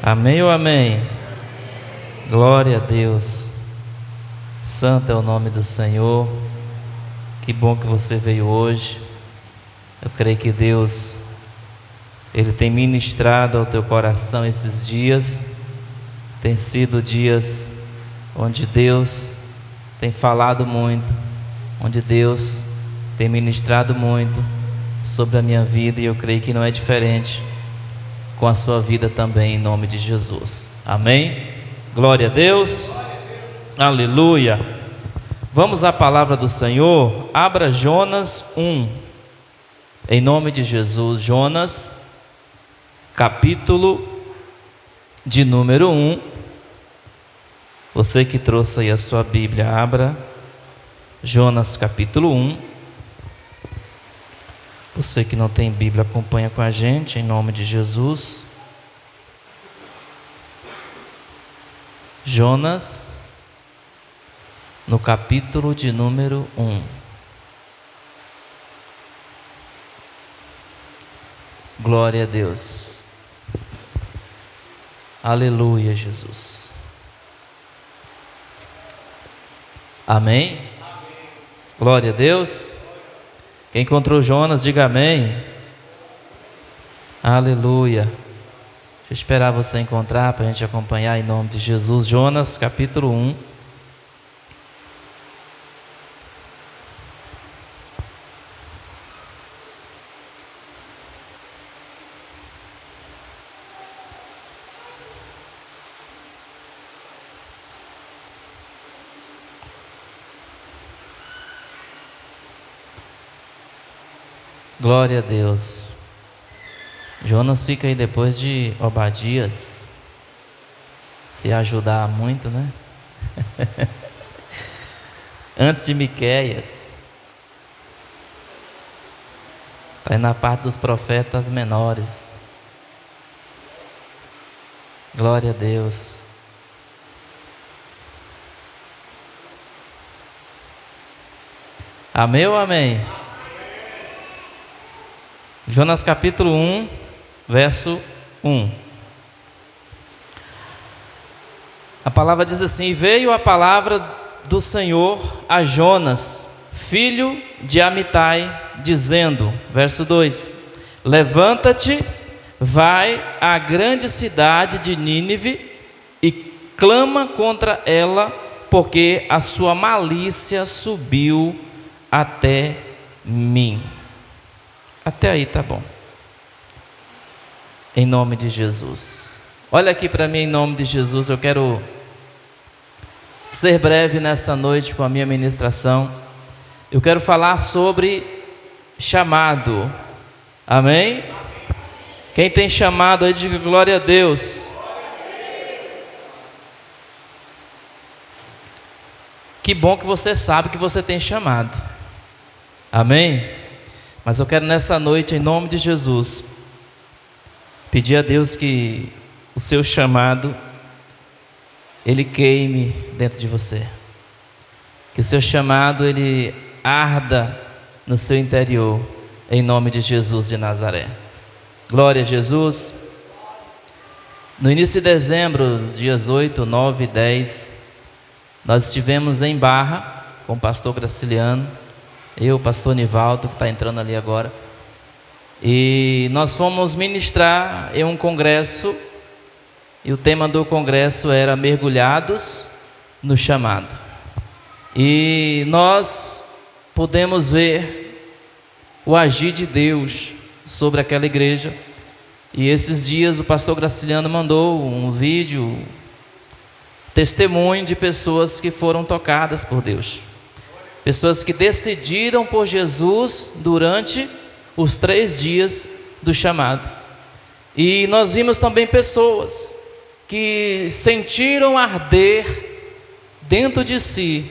Amém ou amém? Glória a Deus. Santo é o nome do Senhor. Que bom que você veio hoje. Eu creio que Deus, Ele tem ministrado ao teu coração esses dias. Tem sido dias onde Deus tem falado muito, onde Deus tem ministrado muito sobre a minha vida, e eu creio que não é diferente com a sua vida também, em nome de Jesus. Amém? Glória a Deus. Aleluia. Vamos à palavra do Senhor. Abra Jonas 1, em nome de Jesus. Jonas, capítulo de número 1. Você que trouxe aí a sua Bíblia, abra Jonas capítulo 1. Você que não tem Bíblia, acompanha com a gente, em nome de Jesus. Jonas, no capítulo de número 1. Glória a Deus. Aleluia, Jesus. Amém? Glória a Deus. Quem encontrou Jonas, diga amém. Aleluia. Deixa eu esperar você encontrar para a gente acompanhar em nome de Jesus. Jonas capítulo 1. Glória a Deus. Jonas fica aí depois de Obadias. Se ajudar muito, né? Antes de Miqueias. Está aí na parte dos profetas menores. Glória a Deus. Amém ou amém? Jonas capítulo 1, verso 1. A palavra diz assim: e veio a palavra do Senhor a Jonas, filho de Amitai, dizendo, verso 2: levanta-te, vai à grande cidade de Nínive e clama contra ela, porque a sua malícia subiu até mim. Até aí tá bom. Em nome de Jesus. Olha aqui para mim, em nome de Jesus. Eu quero ser breve nessa noite com a minha ministração. Eu quero falar sobre chamado. Amém? Quem tem chamado aí, diga glória a Deus. Que bom que você sabe que você tem chamado. Amém? Mas eu quero nessa noite, em nome de Jesus, pedir a Deus que o seu chamado, ele queime dentro de você. Que o seu chamado, ele arda no seu interior, em nome de Jesus de Nazaré. Glória a Jesus. No início de dezembro, dias 8, 9 e 10, nós estivemos em Barra com o pastor Graciliano. Eu, o pastor Nivaldo, que está entrando ali agora. E nós fomos ministrar em um congresso. E o tema do congresso era mergulhados no chamado. E nós pudemos ver o agir de Deus sobre aquela igreja. E esses dias o pastor Graciliano mandou um vídeo, testemunho de pessoas que foram tocadas por Deus. Pessoas que decidiram por Jesus durante os 3 dias do chamado. E nós vimos também pessoas que sentiram arder dentro de si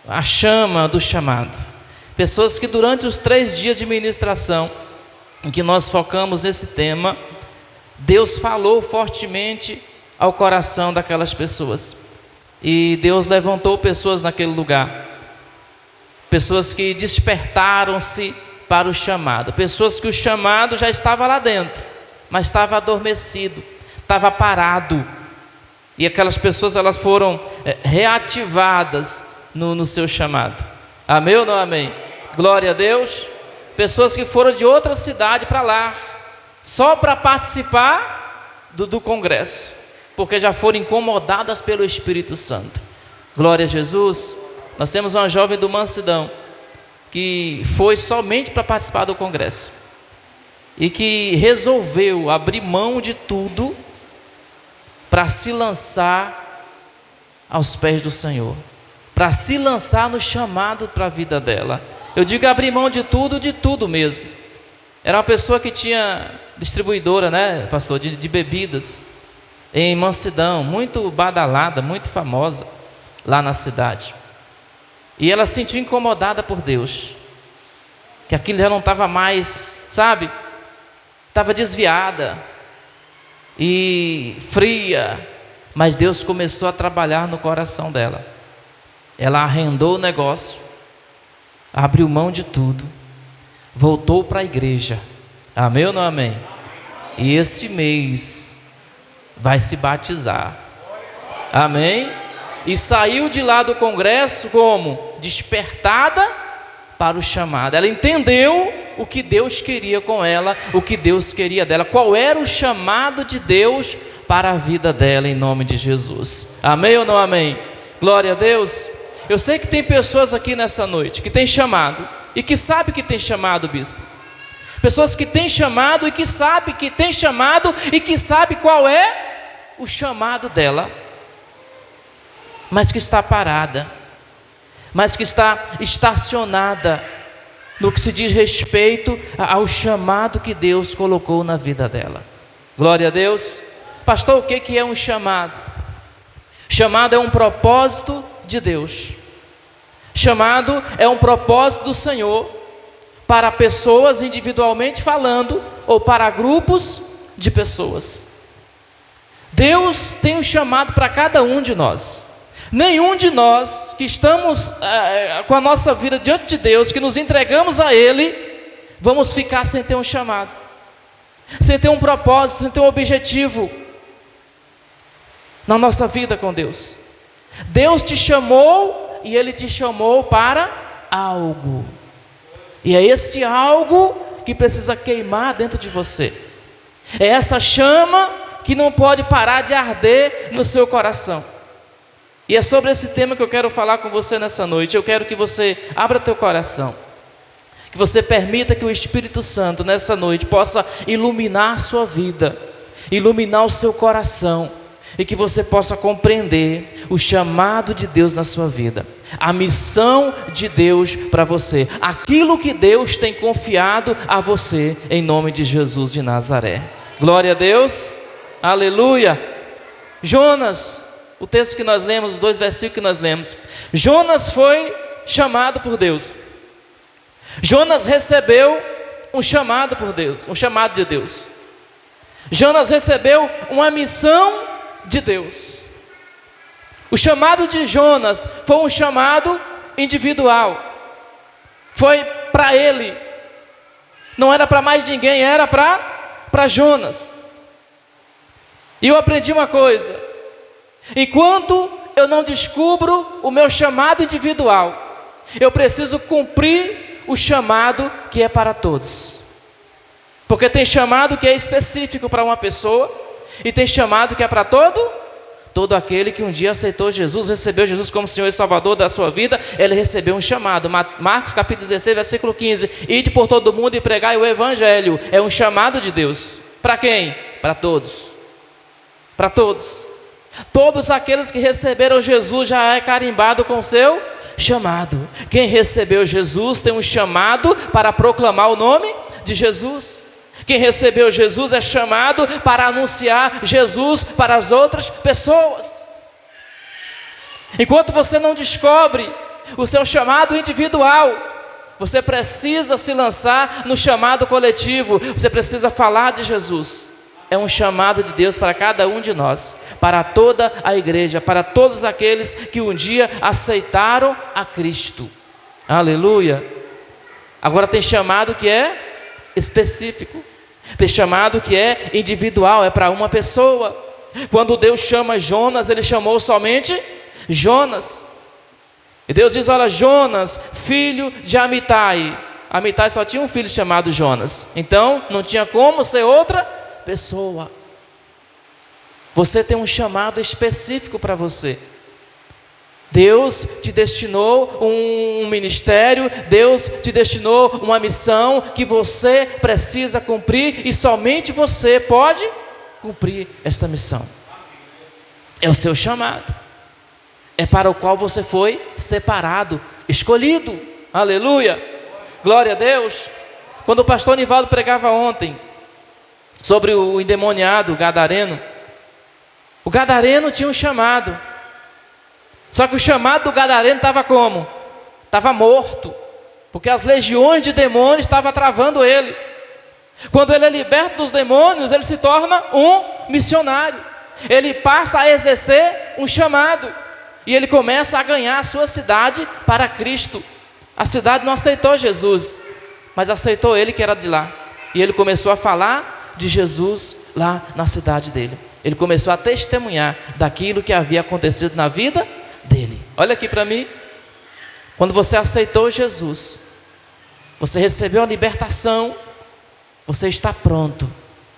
a chama do chamado. Pessoas que durante os 3 dias de ministração, em que nós focamos nesse tema, Deus falou fortemente ao coração daquelas pessoas. E Deus levantou pessoas naquele lugar. Pessoas que despertaram-se para o chamado. Pessoas que o chamado já estava lá dentro, mas estava adormecido. estava parado. E aquelas pessoas, elas foram reativadas no seu chamado. Amém ou não amém? Glória a Deus. Pessoas que foram de outra cidade para lá, só para participar do congresso, porque já foram incomodadas pelo Espírito Santo. Glória a Jesus. Nós temos uma jovem do Mansidão, que foi somente para participar do congresso, e que resolveu abrir mão de tudo, para se lançar aos pés do Senhor, para se lançar no chamado para a vida dela. Eu digo abrir mão de tudo mesmo. Era uma pessoa que tinha distribuidora, né, pastor, de bebidas, em Mansidão, muito badalada, muito famosa, lá na cidade. E ela se sentiu incomodada por Deus, que aquilo já não estava mais, sabe, estava desviada e fria, mas Deus começou a trabalhar no coração dela. Ela arrendou o negócio, abriu mão de tudo, voltou para a igreja. Amém ou não amém? E este mês vai se batizar. Amém? E saiu de lá do congresso como? Despertada para o chamado. Ela entendeu o que Deus queria com ela, o que Deus queria dela, qual era o chamado de Deus para a vida dela, em nome de Jesus. Amém ou não amém? Glória a Deus. Eu sei que tem pessoas aqui nessa noite que têm chamado e que sabe que tem chamado, bispo. Pessoas que têm chamado e que sabe que tem chamado e que sabe qual é o chamado dela, mas que está parada, mas que está estacionada no que se diz respeito ao chamado que Deus colocou na vida dela. Glória a Deus. Pastor, o que é um chamado? Chamado é um propósito de Deus. Chamado é um propósito do Senhor para pessoas individualmente falando ou para grupos de pessoas. Deus tem um chamado para cada um de nós. Nenhum de nós que estamos com a nossa vida diante de Deus, que nos entregamos a Ele, vamos ficar sem ter um chamado, sem ter um propósito, sem ter um objetivo na nossa vida com Deus. Deus te chamou e Ele te chamou para algo, e é esse algo que precisa queimar dentro de você. É essa chama que não pode parar de arder no seu coração. E é sobre esse tema que eu quero falar com você nessa noite. Eu quero que você abra teu coração, que você permita que o Espírito Santo nessa noite possa iluminar a sua vida, iluminar o seu coração, e que você possa compreender o chamado de Deus na sua vida, a missão de Deus para você, aquilo que Deus tem confiado a você, em nome de Jesus de Nazaré. Glória a Deus, aleluia. Jonas, o texto que nós lemos, os 2 versículos que nós lemos. Jonas foi chamado por Deus. Jonas recebeu um chamado por Deus, um chamado de Deus. Jonas recebeu uma missão de Deus. O chamado de Jonas foi um chamado individual. Foi para ele. Não era para mais ninguém, era para Jonas. E eu aprendi uma coisa: enquanto eu não descubro o meu chamado individual, eu preciso cumprir o chamado que é para todos. Porque tem chamado que é específico para uma pessoa, e tem chamado que é para todo aquele que um dia aceitou Jesus, recebeu Jesus como Senhor e Salvador da sua vida. Ele recebeu um chamado. Marcos capítulo 16, versículo 15: ide por todo o mundo e pregai o Evangelho. É um chamado de Deus. Para quem? Para todos. Para todos. Todos aqueles que receberam Jesus já é carimbado com o seu chamado. Quem recebeu Jesus tem um chamado para proclamar o nome de Jesus. Quem recebeu Jesus é chamado para anunciar Jesus para as outras pessoas. Enquanto você não descobre o seu chamado individual, você precisa se lançar no chamado coletivo. Você precisa falar de Jesus. É um chamado de Deus para cada um de nós, para toda a igreja, para todos aqueles que um dia aceitaram a Cristo. Aleluia. Agora tem chamado que é específico. Tem chamado que é individual, é para uma pessoa. Quando Deus chama Jonas, Ele chamou somente Jonas. E Deus diz: olha, Jonas, filho de Amitai. Amitai só tinha um filho chamado Jonas. Então, não tinha como ser outra pessoa. Você tem um chamado específico para você. Deus te destinou um ministério, Deus te destinou uma missão que você precisa cumprir e somente você pode cumprir essa missão. É o seu chamado. É para o qual você foi separado, escolhido. Aleluia! Glória a Deus! Quando o pastor Nivaldo pregava ontem sobre o endemoniado, o gadareno, o gadareno tinha um chamado. Só que o chamado do gadareno estava como? Estava morto, porque as legiões de demônios estavam travando ele. Quando ele é liberto dos demônios, ele se torna um missionário. Ele passa a exercer um chamado. E ele começa a ganhar a sua cidade para Cristo. A cidade não aceitou Jesus, mas aceitou ele que era de lá. E ele começou a falar de Jesus lá na cidade dele. Ele começou a testemunhar daquilo que havia acontecido na vida dele. Olha aqui para mim. Quando você aceitou Jesus, você recebeu a libertação, você está pronto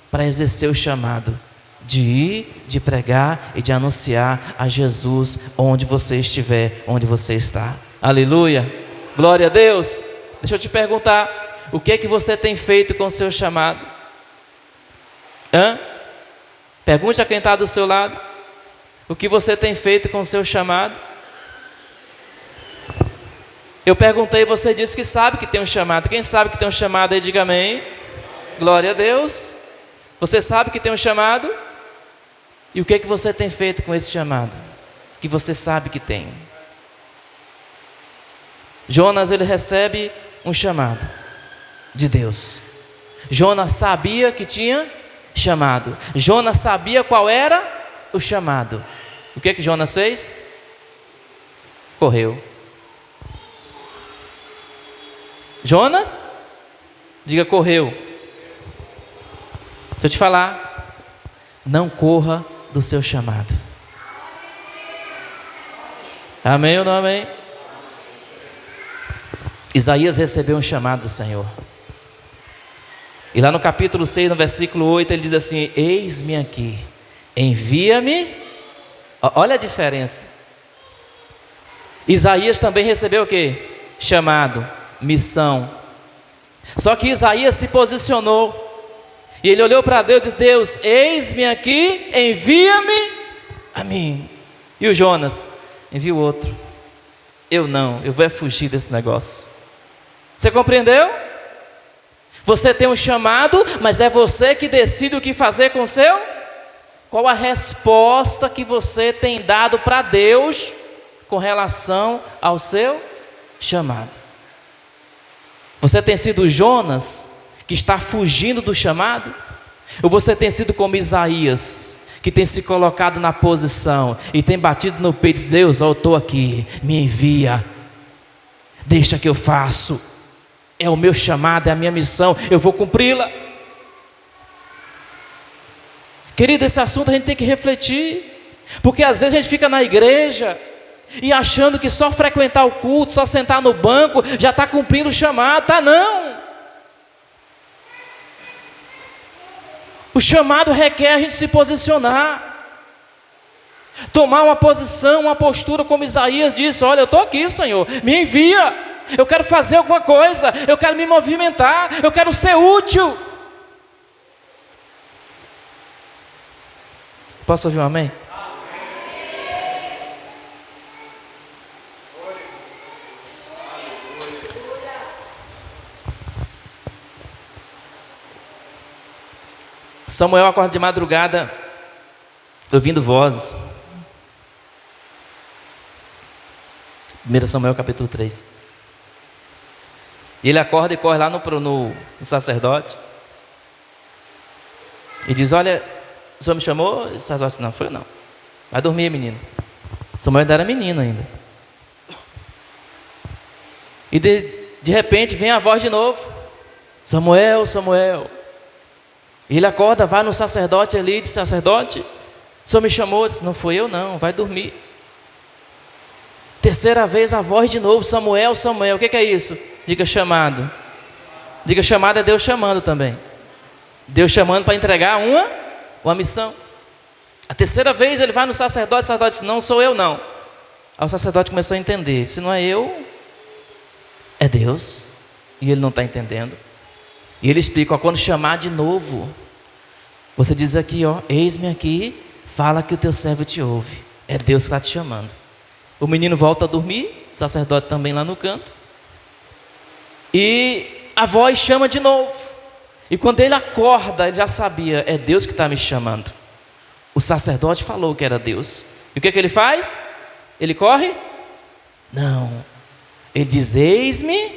para exercer o chamado de ir, de pregar e de anunciar a Jesus onde você estiver, onde você está. Aleluia, glória a Deus. Deixa eu te perguntar, o que é que você tem feito com o seu chamado? Pergunte a quem está do seu lado, o que você tem feito com o seu chamado? Eu perguntei, você disse que sabe que tem um chamado. Quem sabe que tem um chamado aí, diga amém. Glória a Deus. Você sabe que tem um chamado? E o que é que você tem feito com esse chamado? Que você sabe que tem. Jonas, ele recebe um chamado de Deus. Jonas sabia que tinha chamado. Jonas sabia qual era o chamado. O que é que Jonas fez? Correu. Jonas, diga correu. Deixa eu te falar, não corra do seu chamado. Amém ou não amém? Isaías recebeu um chamado do Senhor. E lá no capítulo 6, no versículo 8, ele diz assim: eis-me aqui, envia-me. Olha a diferença. Isaías também recebeu o quê? Chamado, missão. Só que Isaías se posicionou. E ele olhou para Deus e disse: Deus, eis-me aqui, envia-me a mim. E o Jonas? Envia o outro. Eu não, eu vou fugir desse negócio. Você compreendeu? Você tem um chamado, mas é você que decide o que fazer com o seu? Qual a resposta que você tem dado para Deus com relação ao seu chamado? Você tem sido Jonas, que está fugindo do chamado? Ou você tem sido como Isaías, que tem se colocado na posição e tem batido no peito e diz: Deus, eu estou aqui, me envia, deixa que eu faço, é o meu chamado, é a minha missão, eu vou cumpri-la. Querido, esse assunto a gente tem que refletir, porque às vezes a gente fica na igreja e achando que só frequentar o culto, só sentar no banco, já está cumprindo o chamado. Tá não. O chamado requer a gente se posicionar, tomar uma posição, uma postura, como Isaías disse: olha, eu estou aqui, Senhor, me envia, eu quero fazer alguma coisa, eu quero me movimentar, eu quero ser útil. Posso ouvir um amém? Samuel acorda de madrugada, ouvindo vozes. 1 Samuel capítulo 3. E ele acorda e corre lá no sacerdote. E diz: olha, o senhor me chamou? O sacerdote disse: não, foi não. Vai dormir, menino. Samuel ainda era menino ainda. E de repente vem a voz de novo: Samuel, Samuel. Ele acorda, vai no sacerdote ali, diz: sacerdote, o senhor me chamou? Diz: não foi eu não, vai dormir. Terceira vez a voz de novo: Samuel, Samuel. O que é isso? Diga chamado. Diga chamado, é Deus chamando também. Deus chamando para entregar uma missão. A terceira vez ele vai no sacerdote, o sacerdote diz: não sou eu não. Aí o sacerdote começou a entender: se não é eu, é Deus. E ele não está entendendo. E ele explica: ó, quando chamar de novo, você diz aqui, ó: eis-me aqui, fala que o teu servo te ouve. É Deus que está te chamando. O menino volta a dormir, o sacerdote também lá no canto. E a voz chama de novo. E quando ele acorda, ele já sabia: é Deus que está me chamando. O sacerdote falou que era Deus. E o que ele faz? Ele corre? Não. Ele diz: eis-me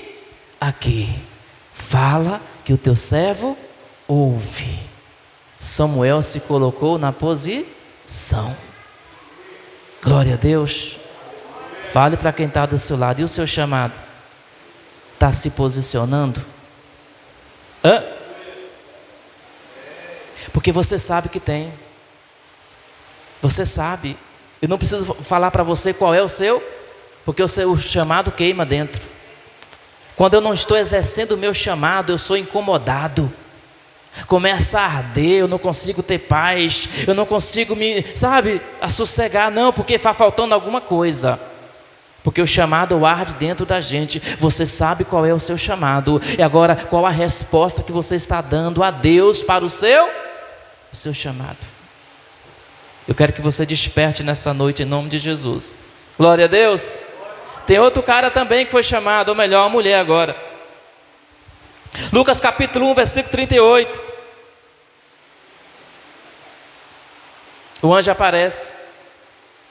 aqui, fala que o teu servo ouve. Samuel se colocou na posição. Glória a Deus. Fale para quem está do seu lado: e o seu chamado? Está se posicionando? Porque você sabe que tem. Você sabe. Eu não preciso falar para você qual é o seu, porque o seu chamado queima dentro. Quando eu não estou exercendo o meu chamado, eu sou incomodado. Começa a arder, eu não consigo ter paz, eu não consigo sossegar, não, porque está faltando alguma coisa. Porque o chamado arde dentro da gente. Você sabe qual é o seu chamado. E agora, qual a resposta que você está dando a Deus para o seu chamado? Eu quero que você desperte nessa noite em nome de Jesus. Glória a Deus. Tem outro cara também que foi chamado, ou melhor, uma mulher agora. Lucas capítulo 1, versículo 38. O anjo aparece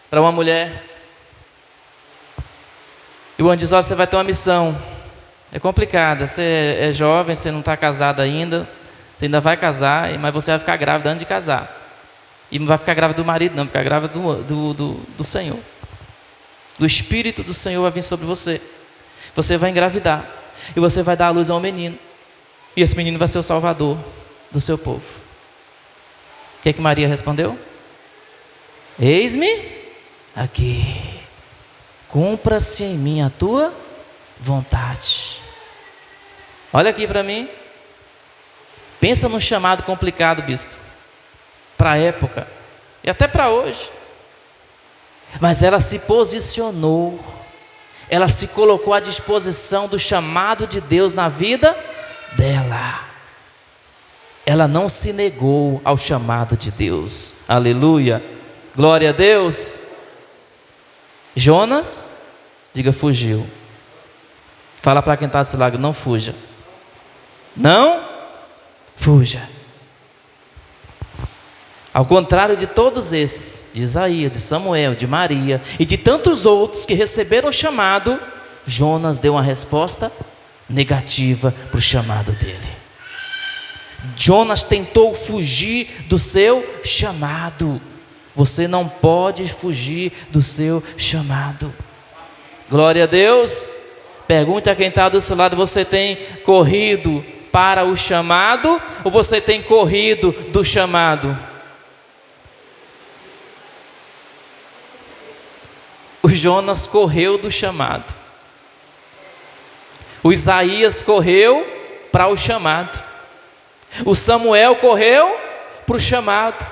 para uma mulher. E o anjo diz: olha, você vai ter uma missão. É complicada, você é jovem, você não está casado ainda. Você ainda vai casar, mas você vai ficar grávida antes de casar. E não vai ficar grávida do marido, não, vai ficar grávida do Senhor. Do Espírito do Senhor vai vir sobre você. Você vai engravidar. E você vai dar à luz a um menino. E esse menino vai ser o salvador do seu povo. O que Maria respondeu? Eis-me aqui. Cumpra-se em mim a tua vontade. Olha aqui para mim. Pensa num chamado complicado, bispo. Para a época. E até para hoje. Mas ela se posicionou. Ela se colocou à disposição do chamado de Deus na vida dela. Ela não se negou ao chamado de Deus. Aleluia. Glória a Deus. Jonas, diga, fugiu. Fala para quem está do seu lado: não fuja. Não fuja. Ao contrário de todos esses, de Isaías, de Samuel, de Maria e de tantos outros que receberam o chamado, Jonas deu uma resposta negativa para o chamado dele. Jonas tentou fugir do seu chamado. Você não pode fugir do seu chamado. Glória a Deus. Pergunta a quem está do seu lado: você tem corrido para o chamado ou você tem corrido do chamado? O Jonas correu do chamado. O Isaías correu para o chamado. O Samuel correu para o chamado.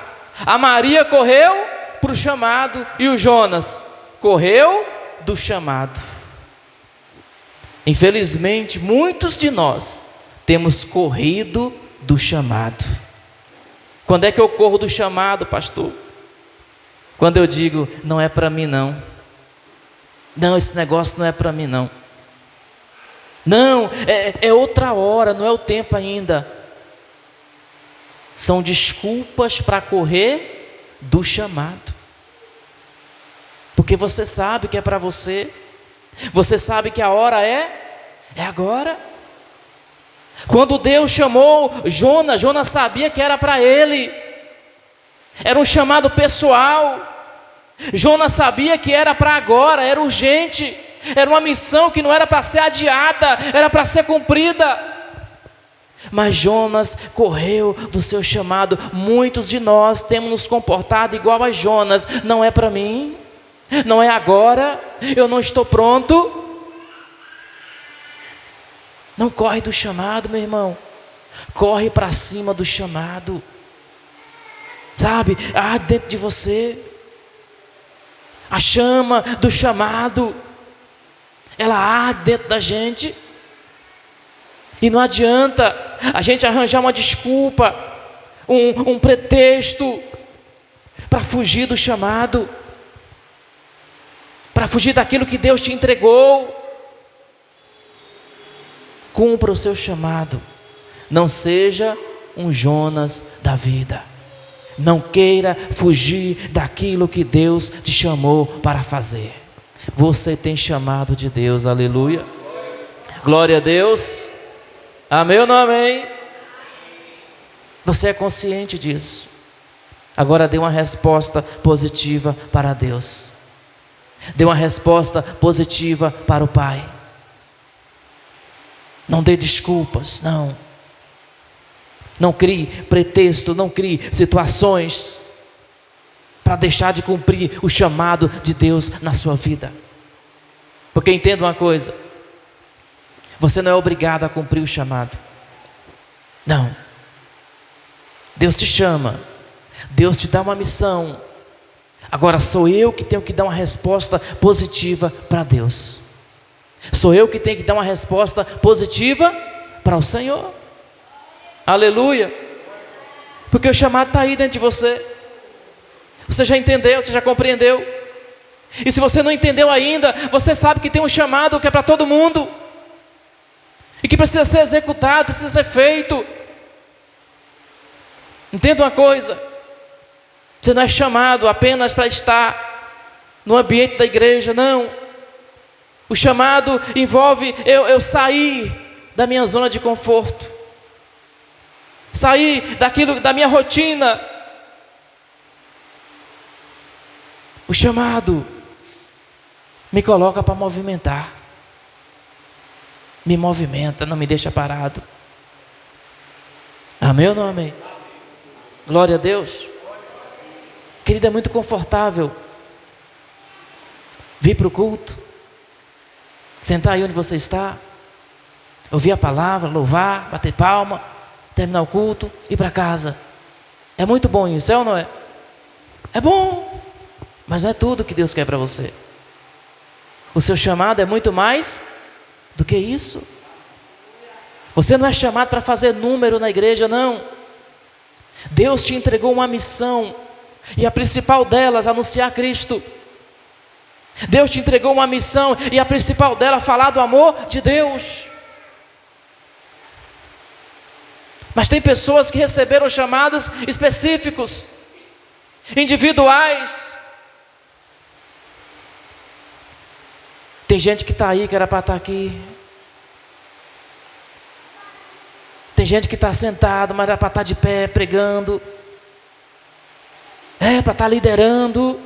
A Maria correu para o chamado. E o Jonas correu do chamado. Infelizmente, muitos de nós temos corrido do chamado. Quando é que eu corro do chamado, pastor? Quando eu digo: não é para mim não. Não, esse negócio não é para mim não. Não, é outra hora, não é o tempo ainda. São desculpas para correr do chamado. Porque você sabe que é para você. Você sabe que a hora é agora. Quando Deus chamou Jonas, Jonas sabia que era para ele. Era um chamado pessoal. Jonas sabia que era para agora, era urgente. Era uma missão que não era para ser adiada, era para ser cumprida. Mas Jonas correu do seu chamado. Muitos de nós temos nos comportado igual a Jonas. Não é para mim, não é agora, eu não estou pronto. Não corre do chamado, meu irmão. Corre para cima do chamado. Sabe, há dentro de você a chama do chamado. Ela arde dentro da gente. E não adianta a gente arranjar uma desculpa, um pretexto para fugir do chamado, para fugir daquilo que Deus te entregou. Cumpra o seu chamado. Não seja um Jonas da vida. Não queira fugir daquilo que Deus te chamou para fazer. Você tem chamado de Deus, aleluia. Glória a Deus. Amém ou não amém? Você é consciente disso. Agora dê uma resposta positiva para Deus. Dê uma resposta positiva para o Pai. Não dê desculpas, não. Não crie pretexto, não crie situações para deixar de cumprir o chamado de Deus na sua vida. Porque entenda uma coisa, você não é obrigado a cumprir o chamado. Não. Deus te chama, Deus te dá uma missão. Agora sou eu que tenho que dar uma resposta positiva para Deus. Sou eu que tenho que dar uma resposta positiva para o Senhor. Aleluia. Porque o chamado está aí dentro de você. Você já entendeu, você já compreendeu. E se você não entendeu ainda, você sabe que tem um chamado que é para todo mundo. E que precisa ser executado, precisa ser feito. Entenda uma coisa. Você não é chamado apenas para estar no ambiente da igreja, não. O chamado envolve eu sair da minha zona de conforto. Sair da minha rotina. O chamado me coloca para movimentar. Me movimenta, não me deixa parado. Amém ou não amém? Glória a Deus. Querida, é muito confortável vir para o culto, sentar aí onde você está, ouvir a palavra, louvar, bater palma, terminar o culto, ir para casa. É muito bom isso, é ou não é? É bom, mas não é tudo que Deus quer para você. O seu chamado é muito mais do que isso. Você não é chamado para fazer número na igreja, não. Deus te entregou uma missão, e a principal delas, anunciar Cristo. Deus te entregou uma missão, e a principal dela, falar do amor de Deus. Mas tem pessoas que receberam chamados específicos, individuais. Tem gente que está aí, que era para estar aqui. Tem gente que está sentado, mas era para estar de pé, pregando. Para estar liderando.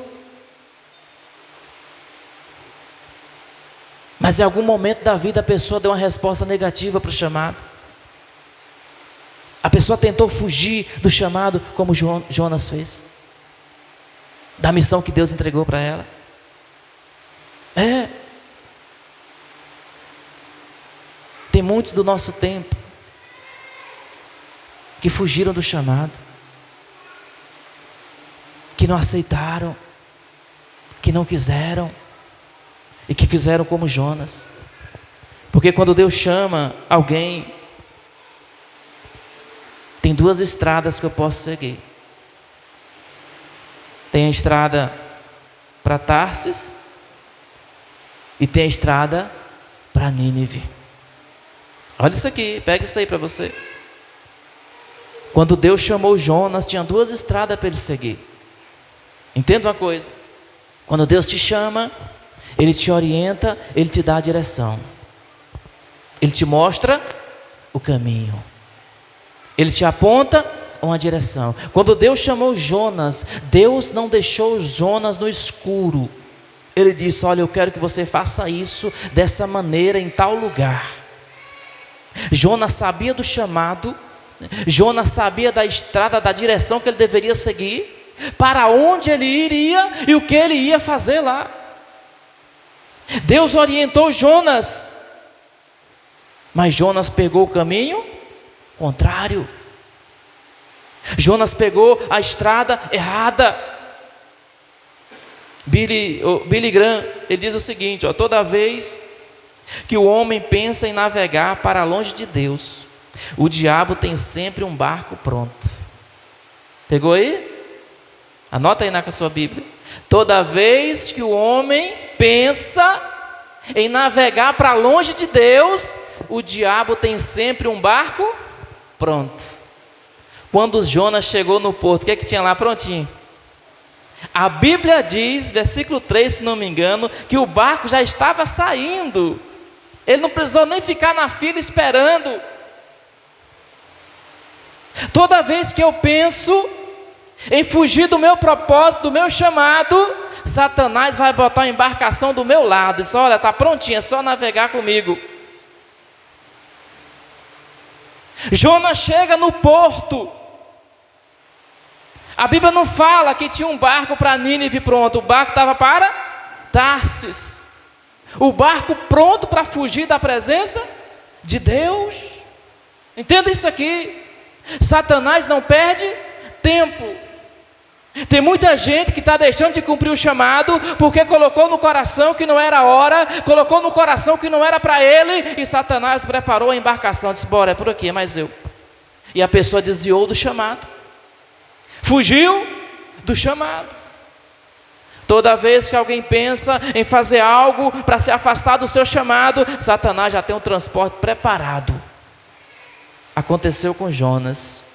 Mas em algum momento da vida a pessoa deu uma resposta negativa para o chamado. A pessoa tentou fugir do chamado, como Jonas fez, da missão que Deus entregou para ela. Tem muitos do nosso tempo que fugiram do chamado, que não aceitaram, que não quiseram e que fizeram como Jonas. Porque quando Deus chama alguém, tem duas estradas que eu posso seguir. Tem a estrada para Tarsis e tem a estrada para Nínive. Olha isso aqui, pega isso aí para você. Quando Deus chamou Jonas, tinha duas estradas para ele seguir. Entenda uma coisa: quando Deus te chama, Ele te orienta, Ele te dá a direção, Ele te mostra o caminho, Ele te aponta uma direção. Quando Deus chamou Jonas, Deus não deixou Jonas no escuro. Ele disse: olha, eu quero que você faça isso dessa maneira, em tal lugar. Jonas sabia do chamado, Jonas sabia da estrada, da direção que ele deveria seguir, para onde ele iria e o que ele ia fazer lá. Deus orientou Jonas, mas Jonas pegou o caminho contrário. Jonas pegou a estrada errada. Billy Graham, ele diz o seguinte, toda vez que o homem pensa em navegar para longe de Deus, o diabo tem sempre um barco pronto. Pegou aí? Anota aí na sua Bíblia. Toda vez que o homem pensa em navegar para longe de Deus, o diabo tem sempre um barco pronto. Quando Jonas chegou no porto, o que tinha lá prontinho? A Bíblia diz, versículo 3, se não me engano, que o barco já estava saindo. Ele não precisou nem ficar na fila esperando. Toda vez que eu penso em fugir do meu propósito, do meu chamado, Satanás vai botar a embarcação do meu lado. Diz, olha, está prontinha, é só navegar comigo. Jonas chega no porto. A Bíblia não fala que tinha um barco para Nínive pronto. O barco estava para Tarsis. O barco pronto para fugir da presença de Deus. Entenda isso aqui. Satanás não perde tempo. Tem muita gente que está deixando de cumprir o chamado porque colocou no coração que não era a hora, colocou no coração que não era para ele, e Satanás preparou a embarcação, disse, bora, é por aqui, é mais eu. E a pessoa desviou do chamado, fugiu do chamado. Toda vez que alguém pensa em fazer algo para se afastar do seu chamado, Satanás já tem um transporte preparado. Aconteceu com Jonas.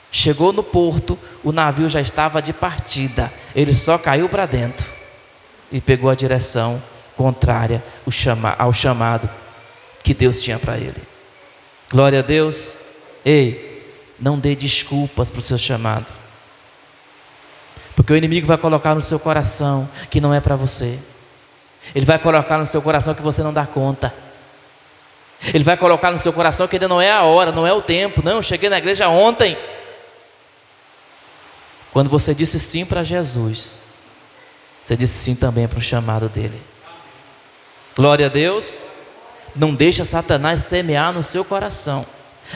Chegou no porto, o navio já estava de partida. Ele só caiu para dentro e pegou a direção contrária ao chamado que Deus tinha para ele. Glória a Deus. Ei, não dê desculpas para o seu chamado, porque o inimigo vai colocar no seu coração que não é para você. Ele vai colocar no seu coração que você não dá conta. Ele vai colocar no seu coração que ainda não é a hora, não é o tempo. Não, eu cheguei na igreja ontem. Quando você disse sim para Jesus, você disse sim também para o chamado dele. Glória a Deus. Não deixa Satanás semear no seu coração.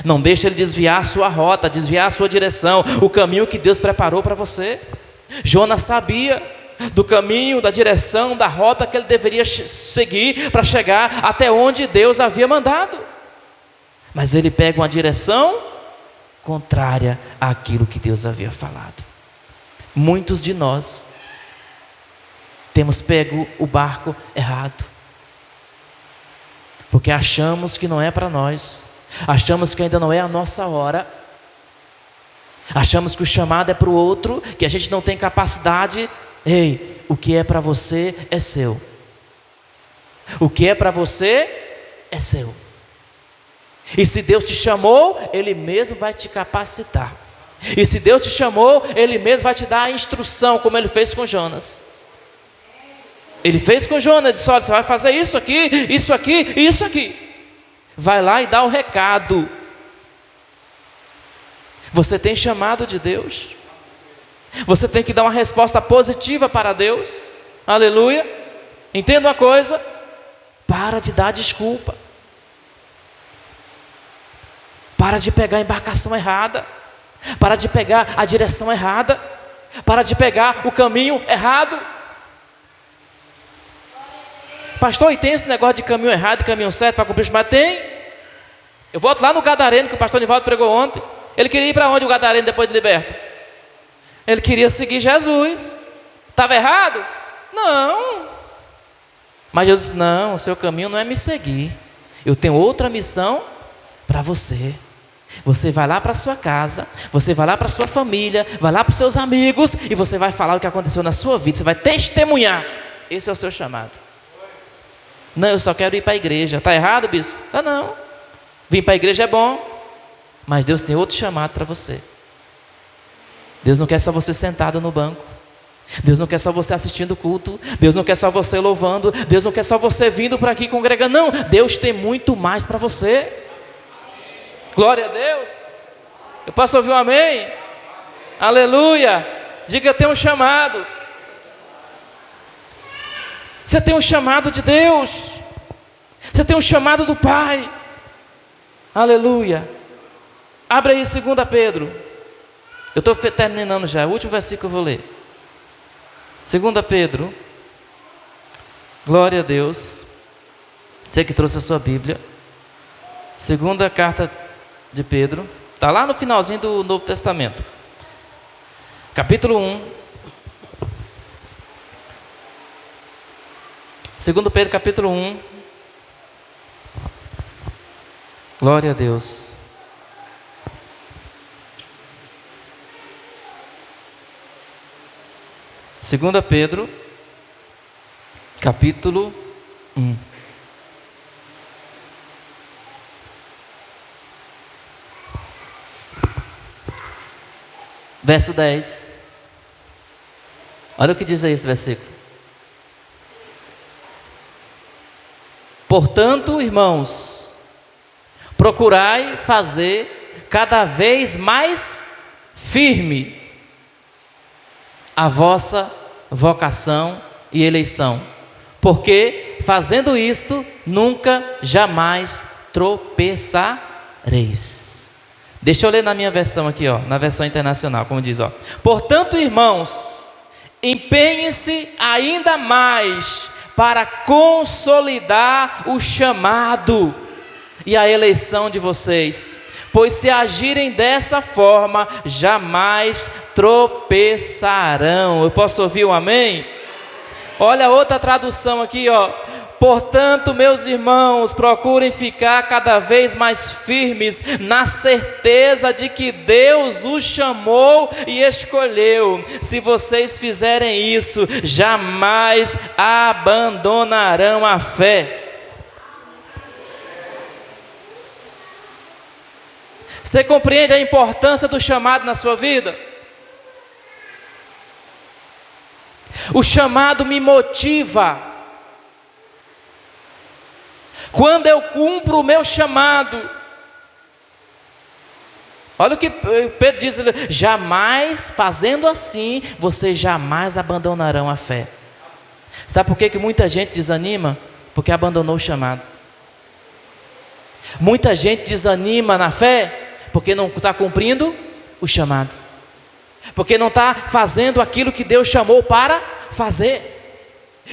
Não deixa ele desviar a sua rota, desviar a sua direção, o caminho que Deus preparou para você. Jonas sabia do caminho, da direção, da rota que ele deveria seguir para chegar até onde Deus havia mandado. Mas ele pega uma direção contrária àquilo que Deus havia falado. Muitos de nós temos pego o barco errado, porque achamos que não é para nós, achamos que ainda não é a nossa hora, achamos que o chamado é para o outro, que a gente não tem capacidade. Ei, o que é para você é seu. O que é para você é seu. E se Deus te chamou, Ele mesmo vai te capacitar. E se Deus te chamou, Ele mesmo vai te dar a instrução, como Ele fez com Jonas. Ele fez com Jonas, disse, olha, você vai fazer isso aqui, isso aqui e isso aqui. Vai lá e dá o recado. Você tem chamado de Deus. Você tem que dar uma resposta positiva para Deus. Aleluia. Entenda uma coisa, para de dar desculpa. Para de pegar a embarcação errada. Para de pegar a direção errada. Para de pegar o caminho errado. Pastor, e tem esse negócio de caminho errado e caminho certo para cumprir o chamado? Tem. Eu volto lá no Gadareno que o pastor Nivaldo pregou ontem. Ele queria ir para onde o Gadareno depois de liberto? Ele queria seguir Jesus. Estava errado? Não. Mas Jesus disse, não, o seu caminho não é me seguir. Eu tenho outra missão para você. Você vai lá para a sua casa, você vai lá para a sua família, vai lá para os seus amigos e você vai falar o que aconteceu na sua vida. Você vai testemunhar. Esse é o seu chamado. Não, eu só quero ir para a igreja. Está errado, bispo? Tá não. Vir para a igreja é bom, mas Deus tem outro chamado para você. Deus não quer só você sentado no banco. Deus não quer só você assistindo o culto. Deus não quer só você louvando. Deus não quer só você vindo para aqui congregando. Não, Deus tem muito mais para você. Glória a Deus. Eu posso ouvir um amém? Aleluia. Diga, tem um chamado. Você tem um chamado de Deus. Você tem um chamado do Pai. Aleluia. Abre aí 2 Pedro. Eu estou terminando já, o último versículo eu vou ler. 2 Pedro. Glória a Deus. Você que trouxe a sua Bíblia. Segunda carta de Pedro. Está lá no finalzinho do Novo Testamento. Capítulo 1. 2 Pedro capítulo 1. Glória a Deus. Segunda Pedro, capítulo 1. Verso 10. Olha o que diz aí esse versículo. Portanto, irmãos, procurai fazer cada vez mais firme a vossa vocação e eleição, porque fazendo isto, nunca jamais tropeçareis. Deixa eu ler na minha versão aqui, ó, na versão internacional, como diz, ó. Portanto, irmãos, empenhem-se ainda mais para consolidar o chamado e a eleição de vocês, pois se agirem dessa forma, jamais tropeçarão. Eu posso ouvir um amém? Olha outra tradução aqui, ó. Portanto, meus irmãos, procurem ficar cada vez mais firmes na certeza de que Deus os chamou e escolheu. Se vocês fizerem isso, jamais abandonarão a fé. Você compreende a importância do chamado na sua vida? O chamado me motiva. Quando eu cumpro o meu chamado, olha o que Pedro diz: jamais, fazendo assim, vocês jamais abandonarão a fé. Sabe por que muita gente desanima? Porque abandonou o chamado. Muita gente desanima na fé porque não está cumprindo o chamado, porque não está fazendo aquilo que Deus chamou para fazer.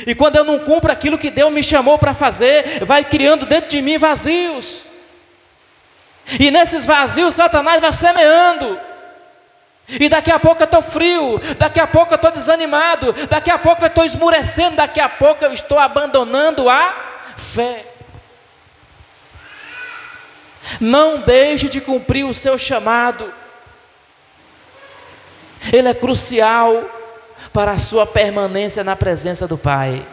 E quando eu não cumpro aquilo que Deus me chamou para fazer, vai criando dentro de mim vazios, e nesses vazios Satanás vai semeando, e daqui a pouco eu estou frio, daqui a pouco eu estou desanimado, daqui a pouco eu estou esmurecendo, daqui a pouco eu estou abandonando a fé. Não deixe de cumprir o seu chamado. Ele é crucial para a sua permanência na presença do Pai.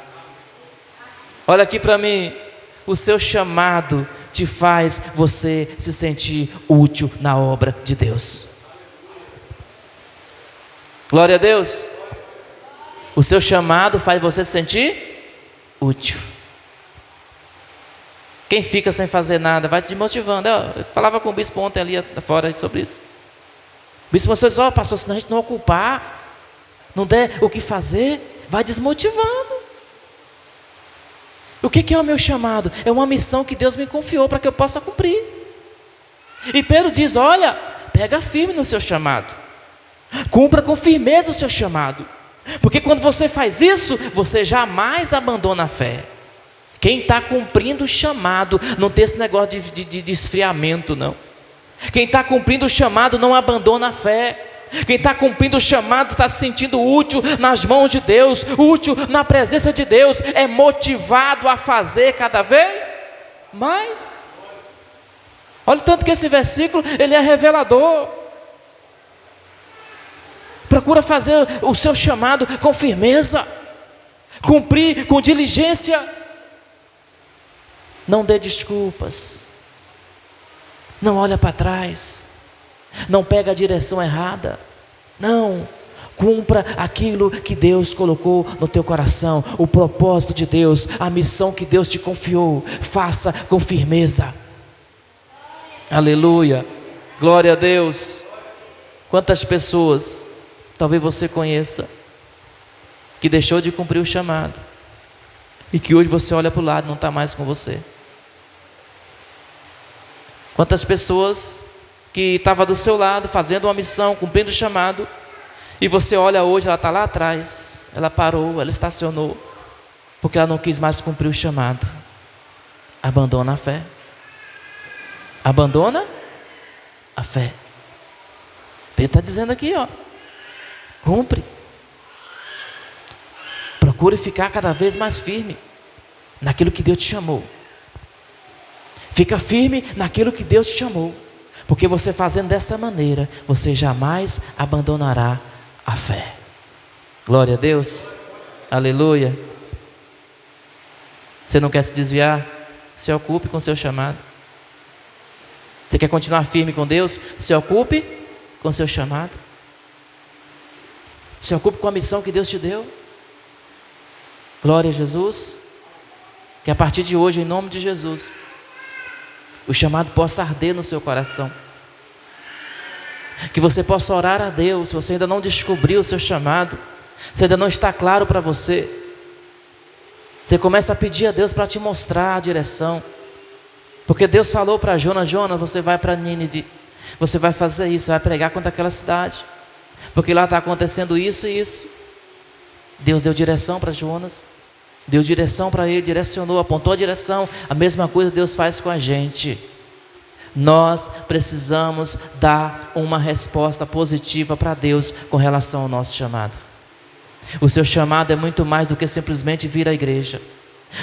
Olha aqui para mim. O seu chamado te faz você se sentir útil na obra de Deus. Glória a Deus. O seu chamado faz você se sentir útil. Quem fica sem fazer nada vai se desmotivando. Eu falava com o bispo ontem ali fora sobre isso. O bispo disse: ó, pastor, se a gente não ocupar, não der o que fazer, vai desmotivando. O que é o meu chamado? É uma missão que Deus me confiou para que eu possa cumprir. E Pedro diz: olha, pega firme no seu chamado, cumpra com firmeza o seu chamado, porque quando você faz isso, você jamais abandona a fé. Quem está cumprindo o chamado não tem esse negócio de esfriamento, não. Quem está cumprindo o chamado não abandona a fé. Quem está cumprindo o chamado está se sentindo útil nas mãos de Deus, útil na presença de Deus, é motivado a fazer cada vez mais. Olha o tanto que esse versículo ele é revelador. Procura fazer o seu chamado com firmeza, cumprir com diligência. Não dê desculpas, não olha para trás, não pega a direção errada, não, cumpra aquilo que Deus colocou no teu coração, o propósito de Deus, a missão que Deus te confiou, faça com firmeza. Aleluia. Glória a Deus. Quantas pessoas talvez você conheça que deixou de cumprir o chamado e que hoje você olha para o lado e não está mais com você. Quantas pessoas que estavam do seu lado fazendo uma missão, cumprindo o chamado, e você olha hoje, ela está lá atrás, ela parou, ela estacionou, porque ela não quis mais cumprir o chamado. Abandona a fé. Abandona a fé. Pedro está dizendo aqui, ó, cumpre. Procure ficar cada vez mais firme naquilo que Deus te chamou. Fica firme naquilo que Deus te chamou, porque você fazendo dessa maneira, você jamais abandonará a fé. Glória a Deus. Aleluia. Você não quer se desviar? Se ocupe com o seu chamado. Você quer continuar firme com Deus? Se ocupe com o seu chamado. Se ocupe com a missão que Deus te deu. Glória a Jesus. Que a partir de hoje, em nome de Jesus, o chamado possa arder no seu coração. Que você possa orar a Deus. Se você ainda não descobriu o seu chamado, se ainda não está claro para você, você começa a pedir a Deus para te mostrar a direção. Porque Deus falou para Jonas: Jonas, você vai para Nínive, você vai fazer isso, você vai pregar contra aquela cidade, porque lá está acontecendo isso e isso. Deus deu direção para Jonas, deu direção para ele, direcionou, apontou a direção. A mesma coisa Deus faz com a gente. Nós precisamos dar uma resposta positiva para Deus com relação ao nosso chamado. O seu chamado é muito mais do que simplesmente vir à igreja,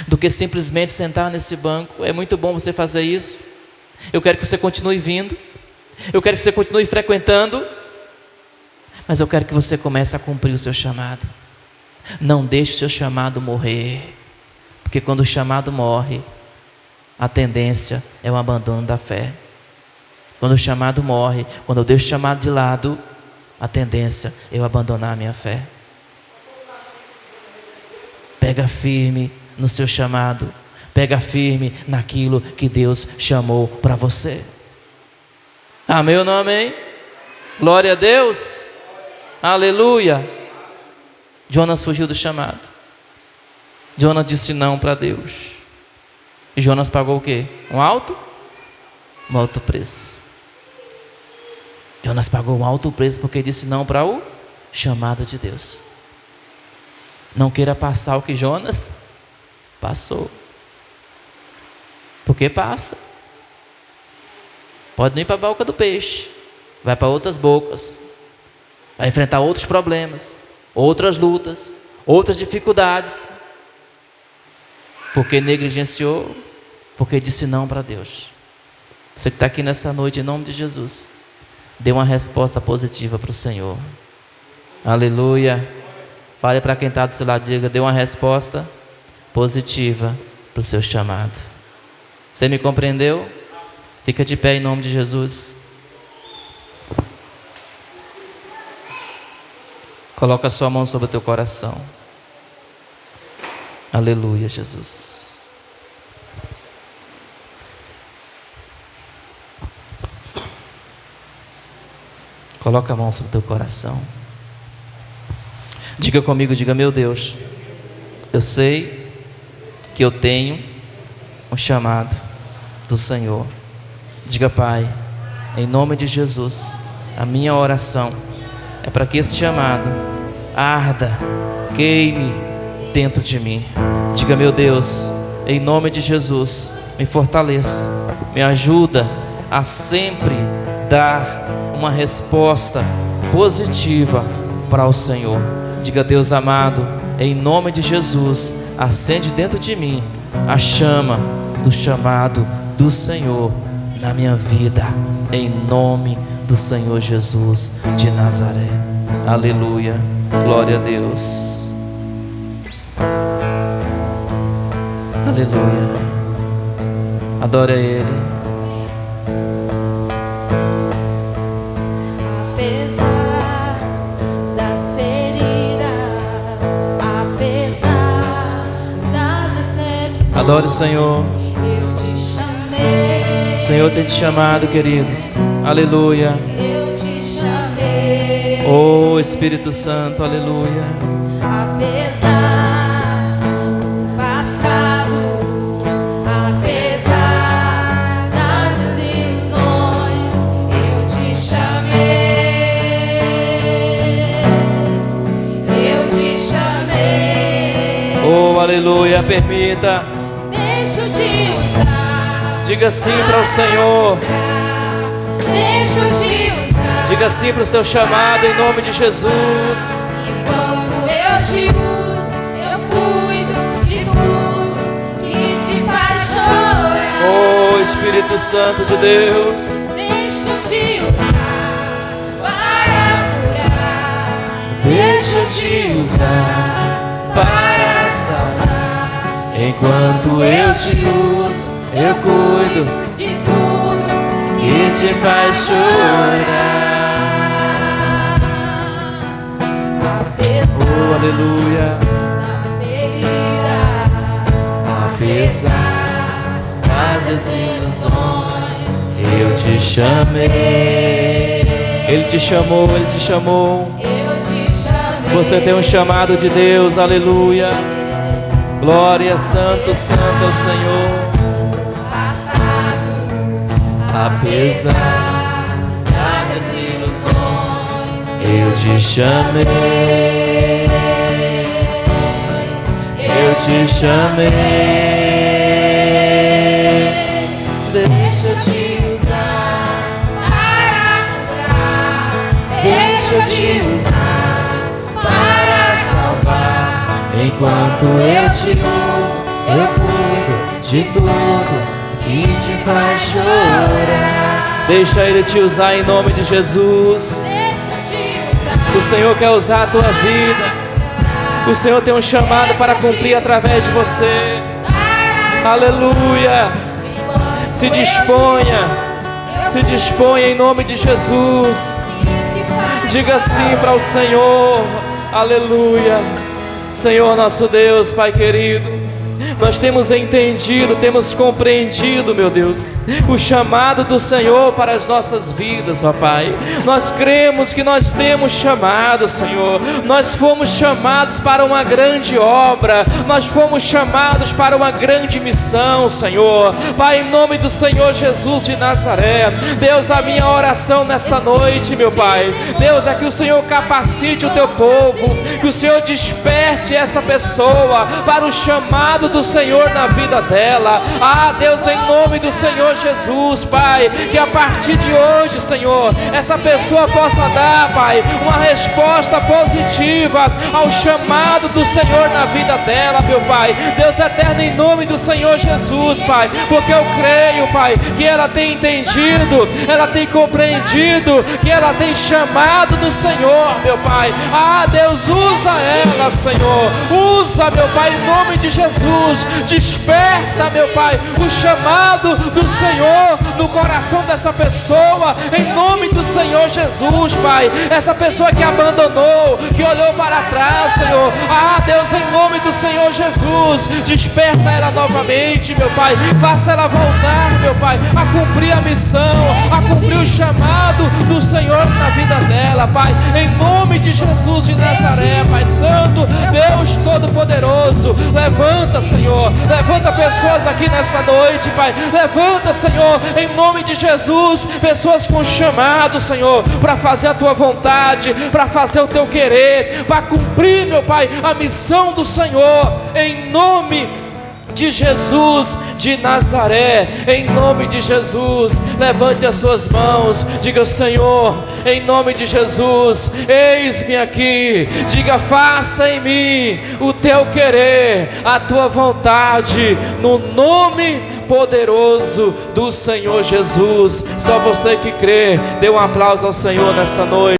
do que simplesmente sentar nesse banco. É muito bom você fazer isso. Eu quero que você continue vindo, eu quero que você continue frequentando, mas eu quero que você comece a cumprir o seu chamado. Não deixe o seu chamado morrer, porque quando o chamado morre, a tendência é o abandono da fé. Quando o chamado morre, quando eu deixo o chamado de lado, a tendência é eu abandonar a minha fé. Pega firme no seu chamado, pega firme naquilo que Deus chamou para você. Amém ou não amém? Glória a Deus. Aleluia. Jonas fugiu do chamado. Jonas disse não para Deus. E Jonas pagou o quê? Um alto preço. Jonas pagou um alto preço porque disse não para o chamado de Deus. Não queira passar o que Jonas passou, porque passa. Pode não ir para a boca do peixe, vai para outras bocas, vai enfrentar outros problemas, outras lutas, outras dificuldades, porque negligenciou, porque disse não para Deus. Você que está aqui nessa noite, em nome de Jesus, dê uma resposta positiva para o Senhor. Aleluia. Fale para quem está do seu lado, diga: dê uma resposta positiva para o seu chamado. Você me compreendeu? Fica de pé em nome de Jesus. Coloca a sua mão sobre o teu coração. Aleluia, Jesus. Coloca a mão sobre o teu coração. Diga comigo, diga: meu Deus, eu sei que eu tenho um chamado do Senhor. Diga: Pai, em nome de Jesus, a minha oração é para que esse chamado arda, queime dentro de mim. Diga: meu Deus, em nome de Jesus, me fortaleça, me ajuda a sempre dar uma resposta positiva para o Senhor. Diga: Deus amado, em nome de Jesus, acende dentro de mim a chama do chamado do Senhor na minha vida, em nome do Senhor Jesus de Nazaré. Aleluia, glória a Deus. Aleluia. Adore a Ele. Adore o Senhor. Eu te chamei, Senhor tem te chamado, queridos. Aleluia. Eu te chamei. Oh, Espírito Santo, aleluia. Apesar do passado, apesar das desilusões, eu te chamei. Eu te chamei. Oh, aleluia. Permita. Deixa eu te usar. Diga sim para o Senhor. Deixa eu te usar. Diga sim para o seu chamado em nome de Jesus. Enquanto eu te uso, eu cuido de tudo que te faz chorar. Oh, Espírito Santo de Deus. Deixa eu te usar para curar. Deixa eu te usar para salvar. Enquanto eu te uso, eu cuido de tudo que te faz chorar. Apesar Oh, aleluia. das feridas, Apesar das desilusões, eu te chamei. Ele te chamou, Ele te chamou. eu te chamei. Você tem um chamado de Deus, aleluia. Glória, santo, santo ao Senhor. Apesar das desilusões, eu te chamei. Eu te chamei. Deixa eu te usar para curar. Deixa eu te usar para salvar. Enquanto eu te uso, eu cuido de tudo que te faz chorar. Deixa Ele te usar em nome de Jesus. Deixa eu te usar. O Senhor quer usar a tua vida. O Senhor tem um chamado para cumprir através de você. Aleluia. Se disponha. Se disponha em nome de Jesus. Diga sim para o Senhor. Aleluia. Senhor nosso Deus, Pai querido, nós temos entendido, temos compreendido, meu Deus, o chamado do Senhor para as nossas vidas, ó Pai. Nós cremos que nós temos chamado, Senhor. Nós fomos chamados para uma grande obra. Nós fomos chamados para uma grande missão, Senhor. Pai, em nome do Senhor Jesus de Nazaré, Deus, a minha oração nesta noite, meu Pai, Deus, é que o Senhor capacite o teu povo, que o Senhor desperte essa pessoa para o chamado do Senhor na vida dela. Ah, Deus, em nome do Senhor Jesus, Pai, que a partir de hoje, Senhor, essa pessoa possa dar, Pai, uma resposta positiva ao chamado do Senhor na vida dela, meu Pai. Deus eterno, em nome do Senhor Jesus, Pai, porque eu creio, Pai, que ela tem entendido, ela tem compreendido, que ela tem chamado do Senhor, meu Pai. Ah, Deus, usa ela, Senhor, usa, meu Pai, em nome de Jesus. Desperta, meu Pai, o chamado do Senhor no coração dessa pessoa, em nome do Senhor Jesus, Pai. Essa pessoa que abandonou, que olhou para trás, Senhor. Ah, Deus, em nome do Senhor Jesus, desperta ela novamente, meu Pai. Faça ela voltar, meu Pai, a cumprir a missão, a cumprir o chamado do Senhor na vida dela, Pai. Em nome de Jesus de Nazaré, Pai Santo, Deus Todo-Poderoso, levanta, Senhor, levanta pessoas aqui nessa noite, Pai. Levanta, Senhor, em nome de Jesus, pessoas com chamado, Senhor, para fazer a tua vontade, para fazer o teu querer, para cumprir, meu Pai, a missão do Senhor, em nome de Jesus de Nazaré. Em nome de Jesus, levante as suas mãos, diga: Senhor, em nome de Jesus, eis-me aqui. Diga: faça em mim o teu querer, a tua vontade, no nome poderoso do Senhor Jesus. Só você que crê, dê um aplauso ao Senhor nessa noite.